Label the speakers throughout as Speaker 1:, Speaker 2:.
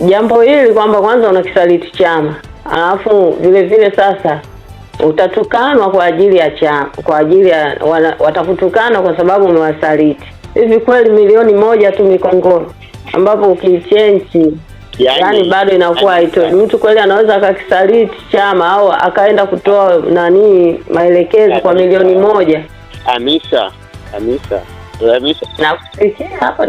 Speaker 1: jambo hili kwamba kwanza unakisaliti chama, alafu vile vile sasa utatukanwa kwa ajili ya chama, kwa ajili ya watakutukana kwa sababu umewasaliti. Hivi kweli milioni moja tu Mikongoro ambapo ukichange yani bado inakuwa haitoi. Mtu kweli anaweza akakisaliti chama au akaenda kutoa maelekezo kwa milioni moja?
Speaker 2: Hamisa. Na
Speaker 1: kufikia hapa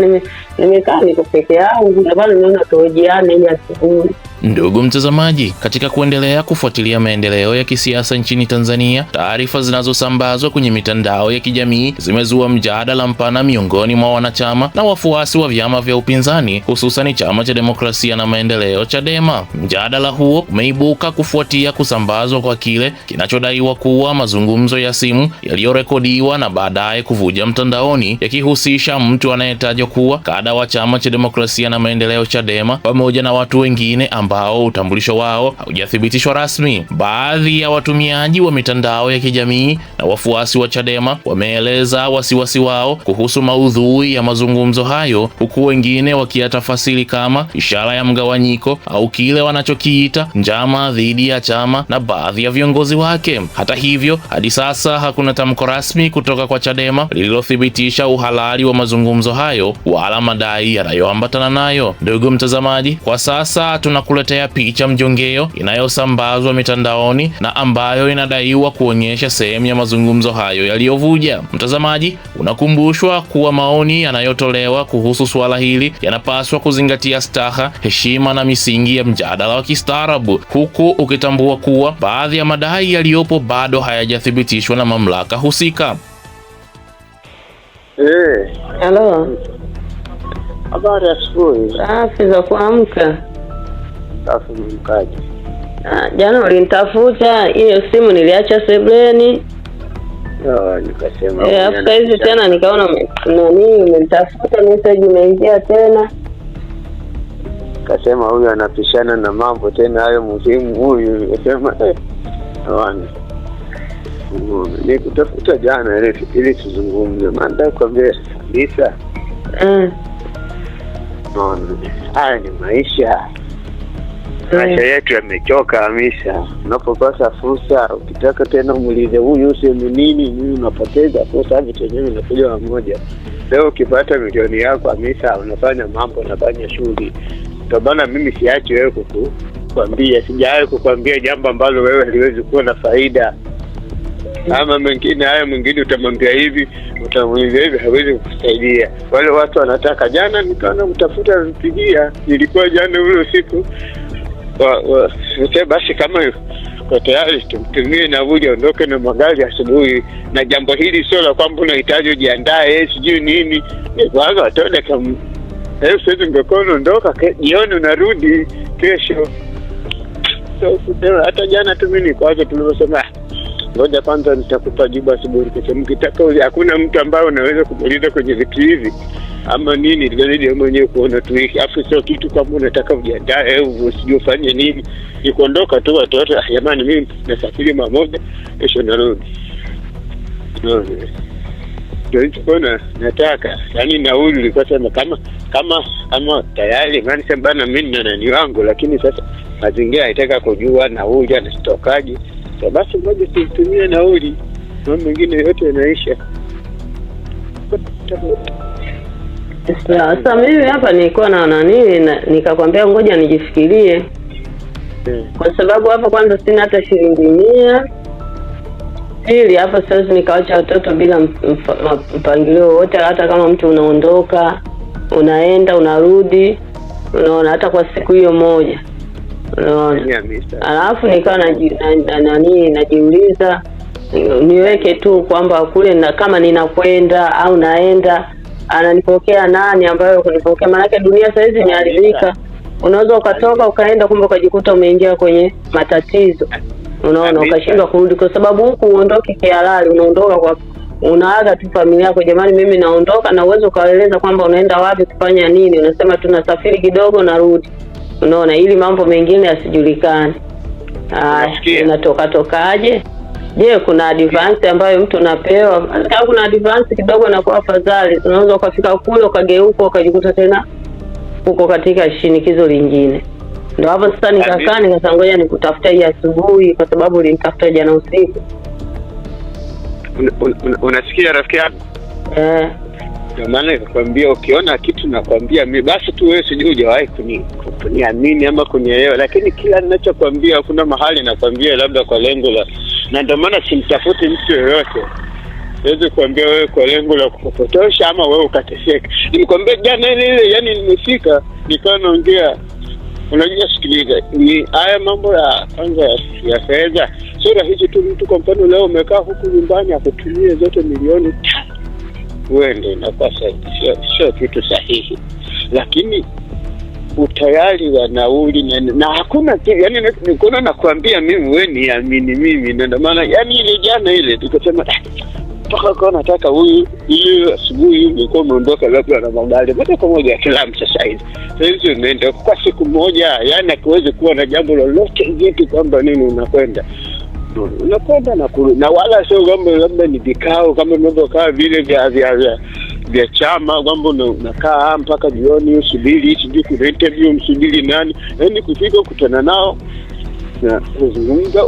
Speaker 1: nimekaa niko peke yangu na bado naona tuojiane ili asubuhi.
Speaker 3: Ndugu mtazamaji, katika kuendelea kufuatilia maendeleo ya kisiasa nchini Tanzania, taarifa zinazosambazwa kwenye mitandao ya kijamii zimezua mjadala mpana miongoni mwa wanachama na wafuasi wa vyama vya upinzani, hususan Chama cha Demokrasia na Maendeleo Chadema. Mjadala huo umeibuka kufuatia kusambazwa kwa kile kinachodaiwa kuwa mazungumzo ya simu yaliyorekodiwa na baadaye kuvuja mtandaoni, yakihusisha mtu anayetajwa kuwa kada wa Chama cha Demokrasia na Maendeleo Chadema pamoja na watu wengine ambao utambulisho wao haujathibitishwa rasmi. Baadhi ya watumiaji wa mitandao ya kijamii na wafuasi wa Chadema wameeleza wasiwasi wao kuhusu maudhui ya mazungumzo hayo, huku wengine wakiyatafasiri kama ishara ya mgawanyiko au kile wanachokiita njama dhidi ya chama na baadhi ya viongozi wake. Hata hivyo, hadi sasa hakuna tamko rasmi kutoka kwa Chadema lililothibitisha uhalali wa mazungumzo hayo wala madai yanayoambatana nayo. Ndugu mtazamaji, kwa sasa tunakuletea picha mjongeo inayosambazwa mitandaoni na ambayo inadaiwa kuonyesha sehemu ya mazungumzo hayo yaliyovuja. Mtazamaji, unakumbushwa kuwa maoni yanayotolewa kuhusu swala hili yanapaswa kuzingatia staha, heshima na misingi ya mjadala wa kistaarabu, huku ukitambua kuwa baadhi ya madai yaliyopo bado hayajathibitishwa na mamlaka husika.
Speaker 1: Hello.
Speaker 2: Habari ya asubuhi.
Speaker 1: Safi za kuamka.
Speaker 2: Safi mkaji.
Speaker 1: Jana ulinitafuta, hiyo simu niliacha sebleni.
Speaker 2: Nikasema.
Speaker 1: After hizi tena nikaona umenitafuta, message imeingia tena.
Speaker 2: Kasema huyu anapishana na mambo tena hayo muhimu huyu. Nikasema nikutafuta jana ili tuzungumze. Maana kwambia Lisa. Haya ni maisha. Maisha yetu yamechoka Hamisa. Unapokosa fursa, ukitaka tena muulize huyu useme nini, huyu unapoteza fursa hivi tena inakuja mmoja. Leo ukipata milioni yako Hamisa, unafanya mambo, unafanya shughuli. Ndio maana mimi siachi wewe kukuambia, sijawahi kukuambia jambo ambalo wewe haliwezi kuwa na faida. Ama mwingine utamwambia hivi, utamuuliza hivi, hawezi kukusaidia. Wale watu wanataka jana nikaona mtafuta nipigia, nilikuwa jana ule usiku. Basi kama kwa tayari tumtumie na uje ondoke na magari asubuhi, na jambo hili sio la kwamba unahitaji ujiandae sijui nini. Ni kwanza watoe kama sasa ngekona ondoka jioni unarudi kesho. Hata jana tu mimi kwanza tulivyosema ngoja kwanza nitakupa jibu asubuhi kesho. Mkitaka hakuna mtu ambaye unaweza kumuuliza kwenye vitu hivi ama nini, ndio mwenyewe kuona tu hiki. Afu sio kitu kama unataka ujiandae usijifanye nini, ni kuondoka tu watoto. Jamani mimi nasafiri mamoja kesho narudi. Ndio hicho nataka. Yaani nauli ilikuwa sana kama tayari ngani sembana mimi na nani wangu, lakini sasa mazingira yanataka kujua nauli anatokaje. Basi ngoja tutumie nauli. Mambo mengine yote yanaisha.
Speaker 1: Sasa mimi hapa nilikuwa na nikakwambia ngoja nijifikirie. Kwa sababu hapa kwanza sina hata shilingi 100. Pili hapa sasa nikaacha watoto bila mpangilio wote, hata kama mtu unaondoka, unaenda, unarudi, unaona hata kwa siku hiyo moja. Unaona. Alafu nikawa najiuliza niweke tu kwamba kule kama ninakwenda au naenda ananipokea nani ambayo kunipokea, maana dunia sasa hizi imeharibika. Unaweza ukatoka ukaenda kumbe ukajikuta umeingia kwenye matatizo. Unaona, ukashindwa kurudi kwa sababu huku uondoke kihalali, unaondoka kwa unaaga tu familia yako, jamani mimi naondoka, na uwezo kaeleza kwamba unaenda wapi kufanya nini, unasema tunasafiri kidogo narudi. Unaona, ili mambo mengine yasijulikane. Unatokaje? Je, kuna advance ambayo mtu unapewa? Kama kuna advance kidogo na kwa afadhali, unaweza ukafika kule ukageuka ukajikuta tena uko katika shinikizo lingine. Ndio hapo sasa nikakaa nikasema ngoja nikutafuta hii asubuhi, kwa sababu ulinitafuta jana usiku.
Speaker 2: Unasikia rafiki yangu? Ndio maana nikakwambia ukiona kitu nakwambia mimi basi tu wewe sijui hujawahi kuniamini ama kunielewa, lakini kila ninachokwambia kuna mahali nakwambia labda kwa lengo la, na ndio maana simtafuti mtu yoyote. Siwezi kuambia wewe kwa lengo la kukupotosha ama wewe ukateseka. Nikwambia jana ile yani nimefika nikawa naongea. Unajua sikiliza, ni haya mambo ya kwanza ya fedha. Sio rahisi tu mtu kwa mfano leo umekaa huku nyumbani akutumie zote milioni 5. Uende na kwa sio kitu sahihi. Lakini utayari wa nauli na hakuna yani niko nakwambia mimi wewe niamini mimi, ndio maana yani ile jana ile tukasema mpaka kwa nataka huyu ili asubuhi nilikuwa umeondoka labda na magari moja kwa moja kila sasa hivi. Sasa umeenda kwa siku moja, yani akiweze kuwa na jambo lolote vipi kwamba nini unakwenda na wala sio kwamba labda ni vikao kama unavyokaa vile vya chama kwamba unakaa mpaka jioni usubiri sijui kuna interview msubiri nani, yani kufika kukutana nao na kuzungumza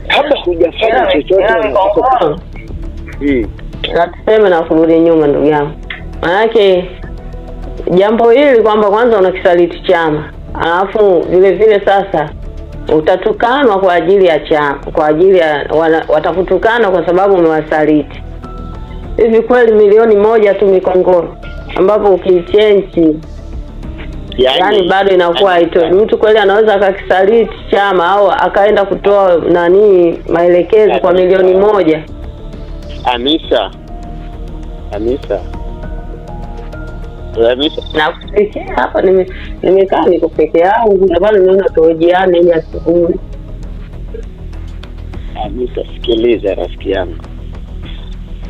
Speaker 2: kabla hujafanya chochote.
Speaker 1: Na tuseme na kurudi nyuma ndugu yangu. Maanake jambo hili kwamba kwanza unakisaliti chama, alafu vile vile sasa utatukanwa kwa ajili ya chama, kwa ajili ya watakutukana kwa sababu umewasaliti. Hivi kweli milioni 1 tu Mikongoro ambapo ukichange yani bado inakuwa haitoi. Mtu kweli anaweza akakisaliti chama au akaenda kutoa maelekezo kwa milioni 1?
Speaker 2: Hamisa.
Speaker 1: Na kufikia hapa nimekaa niko peke yangu, ndio bado naona tuojiane ile asubuhi.
Speaker 2: Hamisa, sikiliza rafiki yangu.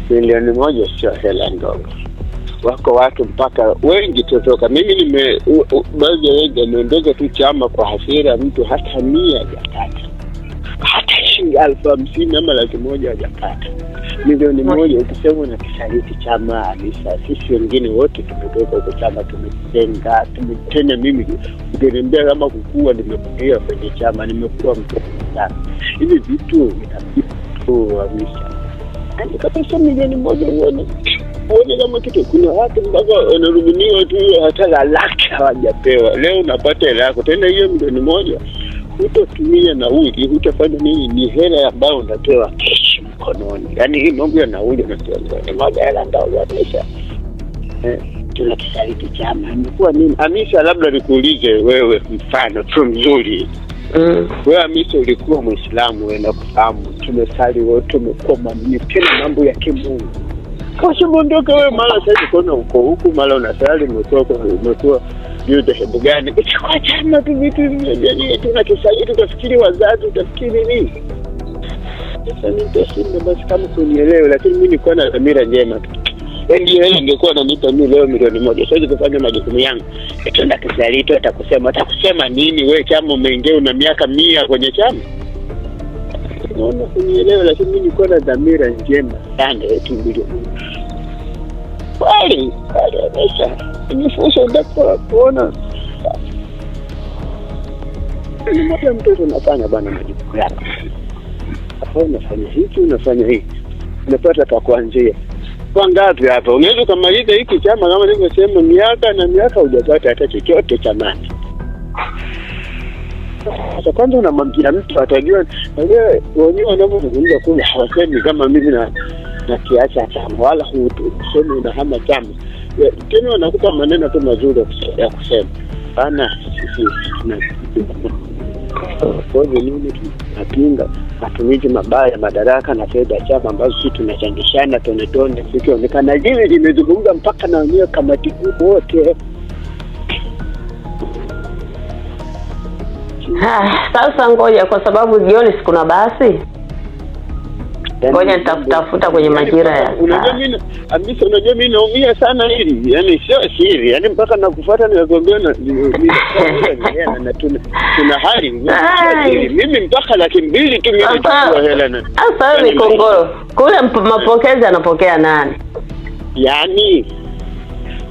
Speaker 2: Milioni 1 sio hela ndogo. Wako watu mpaka wengi tutoka. Mimi baadhi ya wengi wameondoka tu chama kwa hasira, mtu hata 100 hajapata. Hata shilingi 50,000 ama 100,000 hajapata. Milioni 1 ukisema na kisaliti chama Hamisa, sisi wengine wote tumetoka kwa chama, tumetenga, tumetena. Mimi ukiniambia kama kukua nimekuwa kwenye chama, nimekuwa mtu sana. Hivi vitu vinapita Hamisa. Ani kabisa milioni 1 uone kama kitu. Kuna watu mpaka wanarudiniwa tu hata laki hawajapewa. Leo unapata hela yako tena hiyo milioni 1 utatumia nauli, utafanya nini? Ni hela ambayo unapewa cash mkononi. Yani hii mambo ya nauli unapewa ni moja hela ndogo kabisa. Tunakisaliti chama. Imekuwa nini? Hamisa, labda nikuulize wewe mfano tu mzuri. Wewe Hamisa ulikuwa Muislamu, wewe unafahamu tumesali wote, tumekuwa mamini tena mambo ya kimungu. Kwa sababu ndio wewe mara sasa kuna uko huku mara unasali umekuwa hiyo dhehebu gani? Kwa chama tu vitu hivi tunakisali tukafikiri wazazi utafikiri nini? Sasa mimi ntashinda basi kama kunielewe, lakini mimi niko na dhamira njema tu. Yeye ingekuwa ananipa mimi leo milioni 1, siwezi kufanya majukumu yangu. Tutaenda kisaliti atakusema nini wewe chama umeingia una miaka 100 kwenye chama? Naona kunielewe, lakini mimi niko na dhamira njema sana eti milioni. Bali sasa nifuso ndako kuona ni mmoja mtoto unafanya bana majukumu yako. Unafanya hiki unafanya hiki, unapata pa kuanzia. Kwa ngapi hapa? Unaweza kumaliza hiki chama kama nilivyosema miaka hujapata hata chochote chamani. Sasa kwanza unamwambia mtu atajua wenyewe wanapozungumza kule hawasemi kama mimi na kiacha chama wala husemi unahama chama. Tena wanakupa maneno tu mazuri ya kusema. Bana sisi kwa nini tunapinga matumizi mabaya ya madaraka na fedha chama ambazo sisi tunachangishana tone sikionekana hivi limezungumza mpaka na wenyewe kamati wote.
Speaker 1: Sasa ngoja, kwa sababu jioni sikuna basi. Ngoja nitafuta kwenye majira ya.
Speaker 2: Unajua mimi naumia sana hili. Yaani sio siri. Yaani mpaka nakufuata ninakwambia na tuna hali nzuri. Mimi mpaka 200,000 tu mimi nachukua hela na.
Speaker 1: Sasa ni Kongoro. Kule mapokezi anapokea nani?
Speaker 2: Yaani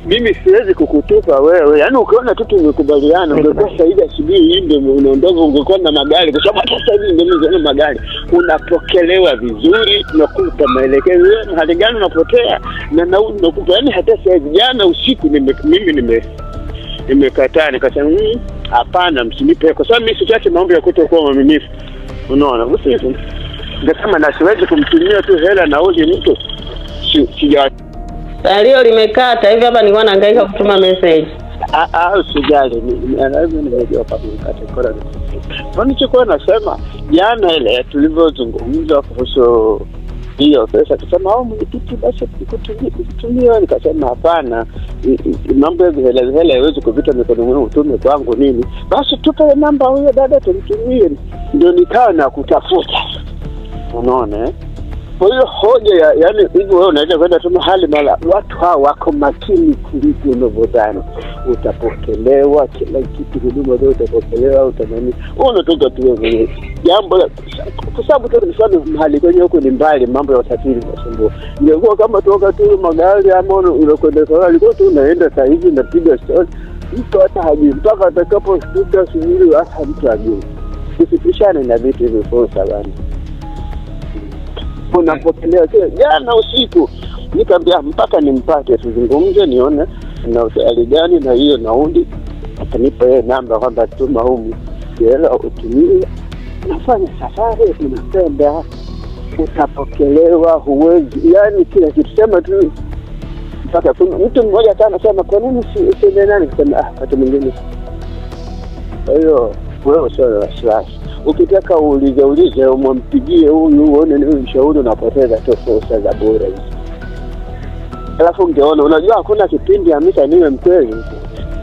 Speaker 2: mimi siwezi kukutupa wewe. Yaani ukiona tu tumekubaliana, ungekuwa saidi asubuhi hii ndio unaondoka, ungekuwa na magari, kwa sababu hata sasa hivi ndio una magari. Unapokelewa vizuri, tunakupa maelekezo, wewe mahali gani unapotea na nauli unakupa. Yaani hata sasa jana usiku mimi nimekataa, nikasema hapana, msinipe, kwa sababu mimi sitaki mambo ya kutokuwa mwaminifu. Unaona, usiku ngasema na siwezi kumtumia tu hela nauli mtu. Sija
Speaker 1: salio limekata hivi hapa, nilikuwa nahangaika kutuma message.
Speaker 2: Usijali, lazima nimejua kama mkate kora. Nilichokuwa nasema jana ile tulivyozungumza kuhusu hiyo pesa, kusema au mwenyekiti basi kutumia, nikasema hapana, mambo ya hela haiwezi kupita mikono mwangu, utume kwangu nini, basi tupe namba huyo dada tumtumie. Ndio nikawa na kutafuta, unaona. Kwa hiyo hoja yaani hivyo wewe unaweza kwenda tu mahali mala watu hawa wako makini kuliko unavyodhani. Utapokelewa kila kitu, huduma zote utapokelewa, utamani. Unatoka tu wewe. Jambo kwa sababu tu mfano mahali kwenye huko ni mbali, mambo ya usafiri unasumbua. Ndio kama toka tu magari ama unakwenda kwa alikuwa tu unaenda saa hizi unapiga story. Mtu hata hajui mpaka atakaposhtuka shughuli hata mtu hajui. Usipishane na vitu hivyo fursa bana. Unapokelewa kile jana usiku nikamwambia mpaka nimpate tuzungumze nione na usali gani na hiyo nauli, atanipa yeye namba kwamba tuma humu hela utumie, nafanya safari tunapenda, utapokelewa, huwezi yani kila kitu sema tu mpaka mtu mmoja tena anasema kwa nini useme nani, kusema watu mwingine. Kwa hiyo wewe sio wasiwasi, ukitaka uulize umempigie huyu uone ni mshauri, unapoteza tu fursa za bure hizi. Alafu ungeona, unajua hakuna kipindi Hamisa niwe mkweli,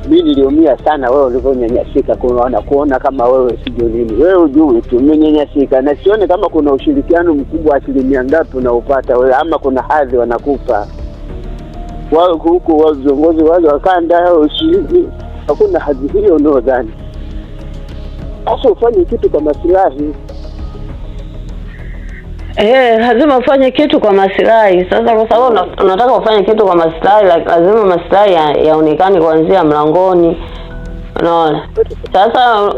Speaker 2: mimi niliumia sana wewe ulivyonyanyasika, kuona kama wewe sio nini. Wewe ujui tu umenyanyasika, na sione kama kuna ushirikiano mkubwa asilimia ngapi unaupata wewe, ama kuna hadhi wanakupa wao huko wa viongozi wale wakanda ushiriki, hakuna hadhi hiyo unaodhani. Sasa ufanye kitu kwa maslahi.
Speaker 1: Lazima ufanye kitu kwa maslahi. Sasa kwa sababu unataka ufanye kitu kwa maslahi, lazima maslahi yaonekane kuanzia mlangoni. Unaona? Sasa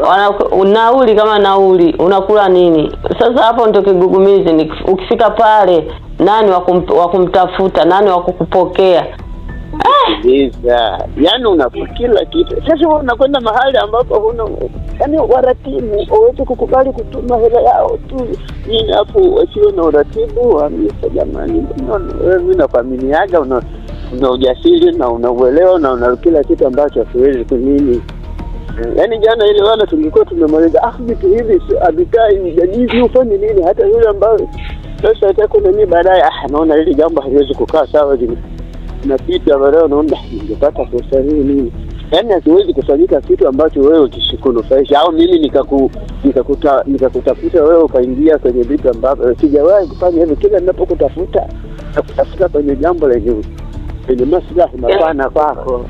Speaker 1: nauli kama nauli, unakula nini? Sasa hapo ndio kigugumizi, ukifika pale nani wa kumtafuta, nani wa kukupokea?
Speaker 2: Yaani unafikira kitu. Sasa unakwenda mahali ambapo huna yaani waratibu waweze kukubali kutuma hela yao tu. Nini hapo wasio na uratibu wa misa jamani. Wewe na familia yako una ujasiri na unauelewa na una kila kitu ambacho hakiwezi kunini. Yaani jana ile wana tulikuwa tumemaliza vitu hivi abikai jadili ufanye nini, hata yule ambao sasa atakuwa nini baadaye naona hili jambo haliwezi kukaa sawa hivi. Na kitu baadaye unaona ningepata fursa nini. Yaani hasiwezi kufanyika kitu ambacho wewe ukishikunufaisha au mimi nikakutafuta wewe ukaingia kwenye vitu ambavyo sijawahi kufanya hivi. Kila ninapokutafuta na kutafuta kwenye jambo lenye maslahi mapana kwako.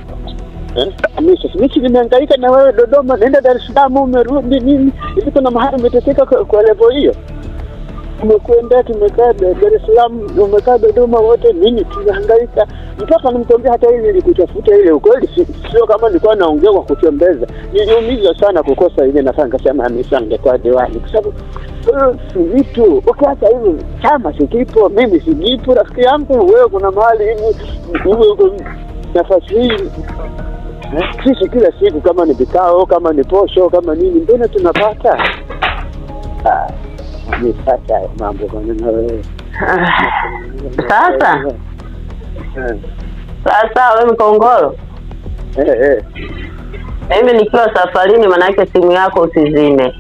Speaker 2: Mimi nimehangaika na wewe Dodoma, naenda Dar es Salaam, umerudi nini? Hivi kuna mahali umeteseka kwa level hiyo? Tumekwenda tumekaa Dar es Salaam, umekaa Dodoma, wote nini tunahangaika. Mpaka nimkwambia hata ile nilikutafuta ile ukweli sio kama nilikuwa naongea kwa kutembeza. Niliumizwa sana kukosa ile nafasi, nikasema Hamisa kwa diwani kwa sababu vitu ukiacha hivi chama sikipo, mimi sikipo, rafiki yangu wewe kuna mahali hivi wewe nafasi hii. Sisi kila siku kama ni vikao, kama ni posho, kama nini, mbona tunapata ni sasa mambo na wewe.
Speaker 1: Sasa wewe Mkongoro. Mimi nikiwa safarini, maana yake simu yako usizime.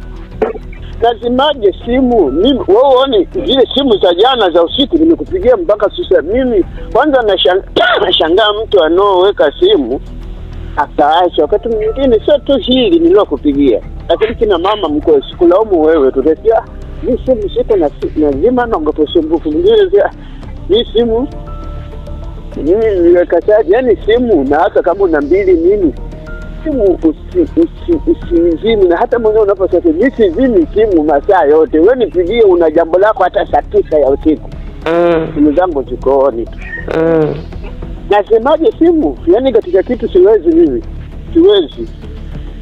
Speaker 2: Lazimaje simu? Mimi wewe uone zile simu za jana za usiku nimekupigia mpaka sasa. Mimi kwanza nashangaa mtu anaoweka simu akaacha wakati mwingine sio tu hili nilokupigia. Lakini kina mama mko sikulaumu wewe, tutasikia ni simu sita na lazima naongopa sumbufu mwingine ni simu niweka chaji, yani simu na hata kama una mbili nini simu usizime, na hata mwenyewe unaposema nisizime simu masaa yote, wewe nipigie una jambo lako hata saa 9 ya usiku. Simu zangu zikooni. nasemaje simu? Yaani katika kitu siwezi mimi. Siwezi.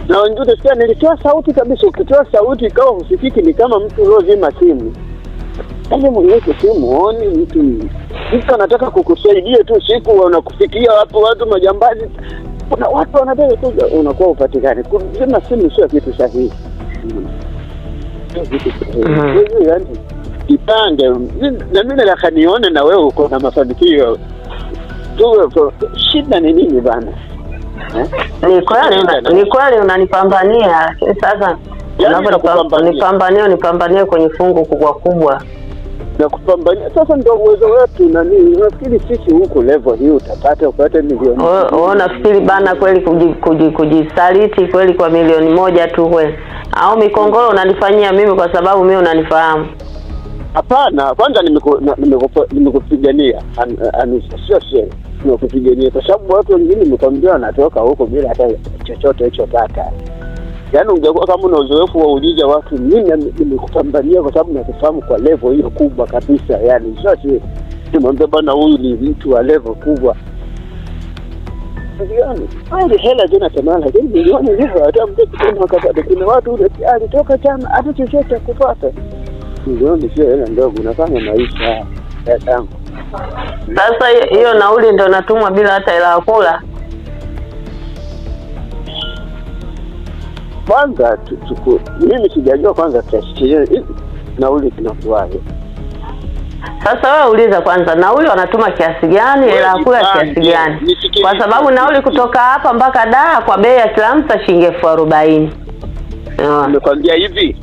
Speaker 2: Na wengine sasa nilitoa sauti kabisa, ukitoa sauti ikawa husikiki ni kama mtu uliozima simu. Yaani mwenyewe simu huoni mtu anataka kukusaidia tu siku wanakufikia watu majambazi. Kuna watu wanataka kuja unakuwa upatikane. Kuzima simu sio kitu sahihi. Yaani kipange na mimi nataka nione na wewe uko na mafanikio. Shida ni nini bana?
Speaker 1: Ni kweli unanipambania, lakini sasa nipambanie kwenye fungu kubwa
Speaker 2: na kupambania. Sasa ndio uwezo wetu na nini? Unafikiri sisi huko level hii upate milioni?
Speaker 1: Unafikiri bana kweli kujisaliti kweli kwa milioni moja tu kweli? Au mikongoro unanifanyia mimi kwa sababu mimi unanifahamu?
Speaker 2: Hapana, kwanza nimekupigania nimekupigania kwa sababu watu wengine nimekwambia wanatoka huko bila hata chochote hicho pata. Yaani ungekuwa kama una uzoefu wa uliza watu, mimi nimekupambania kwa sababu nakufahamu kwa level hiyo kubwa kabisa. Yaani sio nimwambia bwana huyu ni mtu wa level kubwa. Yaani hadi hela jana tamala, lakini milioni hizo hata mtu kama kapata. Kuna watu alitoka chama hata chochote kupata. Milioni sio hela ndogo, unafanya maisha ya tangu.
Speaker 1: Sasa hiyo nauli ndio natumwa bila hata hela ya kula.
Speaker 2: Kwanza mimi sijajua kwanza kiasi nauli tunakuaje.
Speaker 1: Sasa wewe uliza kwanza nauli wanatuma kiasi gani, hela ya kula kiasi gani? Kwa sababu nauli kutoka hapa mpaka Dar kwa bei ya kila mtu shilingi 40,000.
Speaker 2: Nimekwambia hivi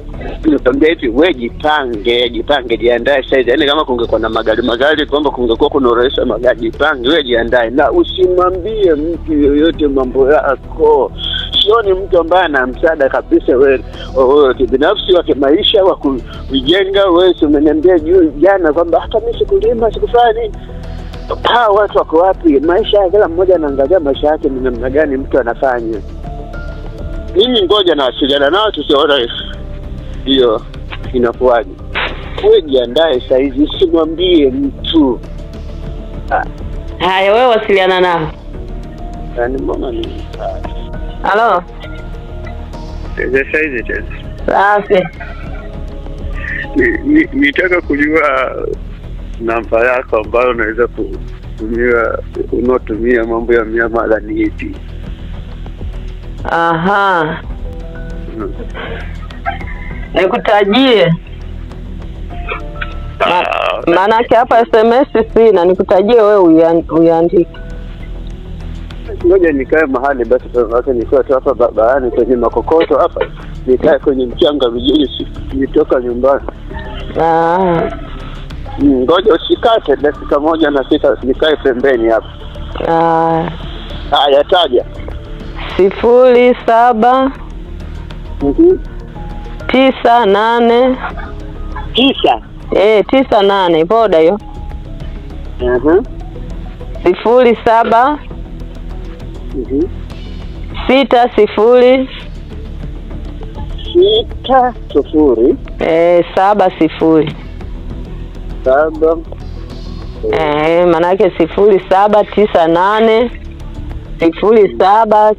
Speaker 2: wewe jipange jiandae sasa. Yaani kama kungekuwa na magari kwamba kungekuwa kuna urahisi magari, jipange wewe jiandae na usimwambie mtu yoyote mambo yako. Sioni mtu ambaye ana msaada kabisa wewe binafsi wa maisha wa kujenga. Wewe umeniambia jana kwamba hata mimi sikulima sikufanya. Watu wako wapi? Maisha kila mmoja anaangalia maisha yake ni namna gani mtu anafanya. Mimi ngoja na wasiliana nao tusione hiyo inakuaje. Wewe jiandae saa hizi, usimwambie mtu.
Speaker 1: Haya wewe wasiliana nao.
Speaker 2: Yaani mbona ni
Speaker 1: halo?
Speaker 2: Sasa hizi tena.
Speaker 1: Safi.
Speaker 2: Nitaka kujua namba yako ambayo unaweza kutumia unatumia mambo ya miamala ni ipi?
Speaker 1: Aha. Nikutajie. Maanake hapa SMS sina, nikutajie wewe uiandike.
Speaker 2: Ngoja nikae mahali basi sasa nikuwa tu hapa barabarani kwenye makokoto hapa. Nikae kwenye mchanga vizuri nitoka nyumbani. Ngoja usikate dakika moja na sita nikae pembeni hapa. Haya taja.
Speaker 1: 07 98 98 boda hiyo. 07 60 70 manake 0798 07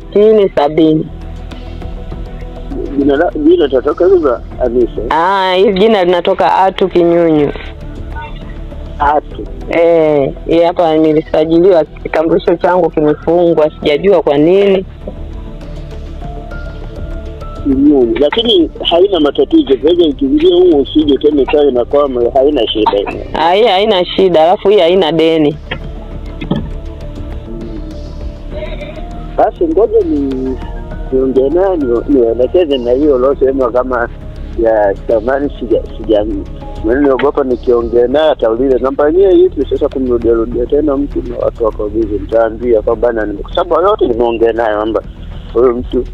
Speaker 2: Jina tatoka hivi Anisa.
Speaker 1: Hii jina linatoka Atu Kinyunyu.
Speaker 2: Atu.
Speaker 1: Hii hapa nilisajiliwa, kitambulisho changu kimefungwa, sijajua kwa nini.
Speaker 2: Kinyunyu. Lakini haina matatizo. Wewe ukiingia huko usije tena kae na kwamba haina shida.
Speaker 1: Haina shida, alafu hii haina deni.
Speaker 2: Basi ngoja niongee naye nielekeze na hiyo losema kama ya tamani sija niogopa nikiongea naye atauliza namba yenyewe hivi. Sasa kumrudia tena mtu na watu wako busy, mtaambia kwamba na kwa sababu yote nimeongea naye kwamba huyo mtu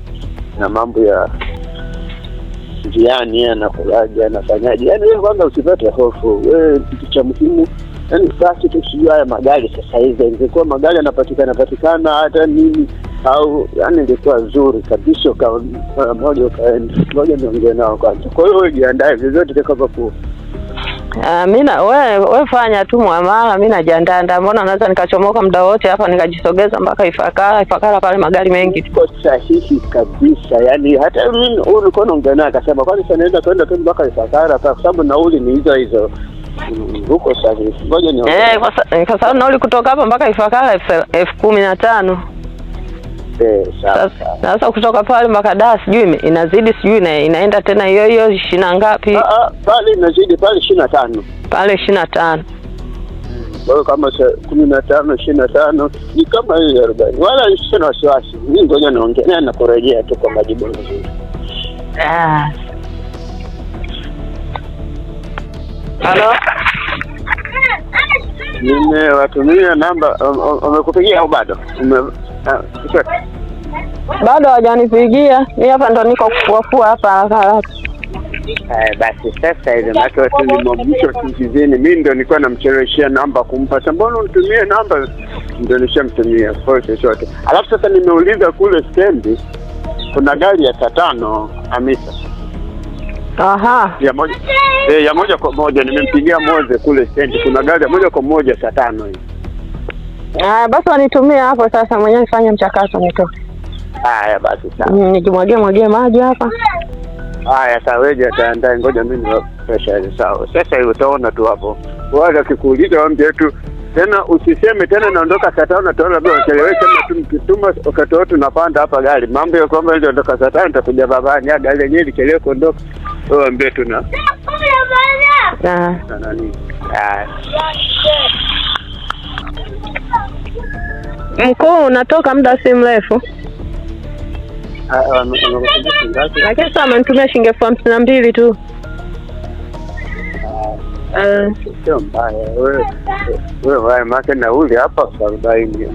Speaker 2: na mambo ya njiani anakulaje anafanyaje. Yaani wewe kwanza usipate hofu. Wewe kitu cha muhimu yaani basi tusijue haya magari sasa hivi ingekuwa magari yanapatikana hata nini au yani ilikuwa nzuri kabisa kwa moja ukaenda. Ngoja niongee nao kwanza. Kwa hiyo jiandae vizuri kama
Speaker 1: We fanya tu muamala, mimi najiandaa. Mbona naweza nikachomoka muda wote hapa nikajisogeza mpaka Ifakara pale magari mengi.
Speaker 2: Kwa sahihi kabisa. Yaani hata mimi ulikuwa unaongea naye akasema kwani sasa kwenda tu mpaka Ifakara kwa sababu nauli ni hizo. Huko sahihi. Ngoja ni
Speaker 1: kwa sababu nauli kutoka hapa mpaka Ifakara 15,000. Sasa kutoka pale mpaka Dar sijui inazidi, sijui inaenda tena hiyo 20 ngapi?
Speaker 2: Pale inazidi pale 25.
Speaker 1: Pale 25.
Speaker 2: Kwa kama 15 25 ni kama hiyo 40. Wala sina wasiwasi. Mimi ngoja naongea na kurejea tu kwa majibu mazuri.
Speaker 1: Halo?
Speaker 2: Nimewatumia namba, umekupigia au bado?
Speaker 1: Bado hajanipigia. Mimi hapa ndo niko kufua hapa haraka.
Speaker 2: Basi sasa ile maana watu ni mwisho kijijini, mimi ndo nilikuwa namcheleweshia namba kumpa. Mbona unitumie namba? Ndio nishamtumia kwa chochote. Alafu sasa nimeuliza kule stendi kuna gari ya 5 Hamisa.
Speaker 1: Aha.
Speaker 2: Ya moja kwa moja nimempigia Moze kule stendi. Kuna gari ya moja kwa moja 5 hii.
Speaker 1: Basi wanitumie hapo sasa, mwenyewe nifanye mchakato nitoke.
Speaker 2: Haya basi sawa.
Speaker 1: Nikimwagia maji hapa.
Speaker 2: Haya sawa, wewe ataandaa, ngoja mimi pressure sawa. Sasa hiyo utaona tu hapo. Wala kikuuliza waambie tu tena, usiseme tena naondoka saa 5 na toa labda ucheleweshe, kama tumtuma wakati wote tunapanda hapa gari. Mambo ya kwamba ile ondoka saa 5 nitakuja babani, gari yenyewe lichelewe kuondoka. Wewe waambie tu na. Nani?
Speaker 1: Mkuu, unatoka muda si mrefu. Lakini sasa amenitumia shilingi 52 tu.
Speaker 2: Sio mbaya. Wewe maana nauli hapa 40.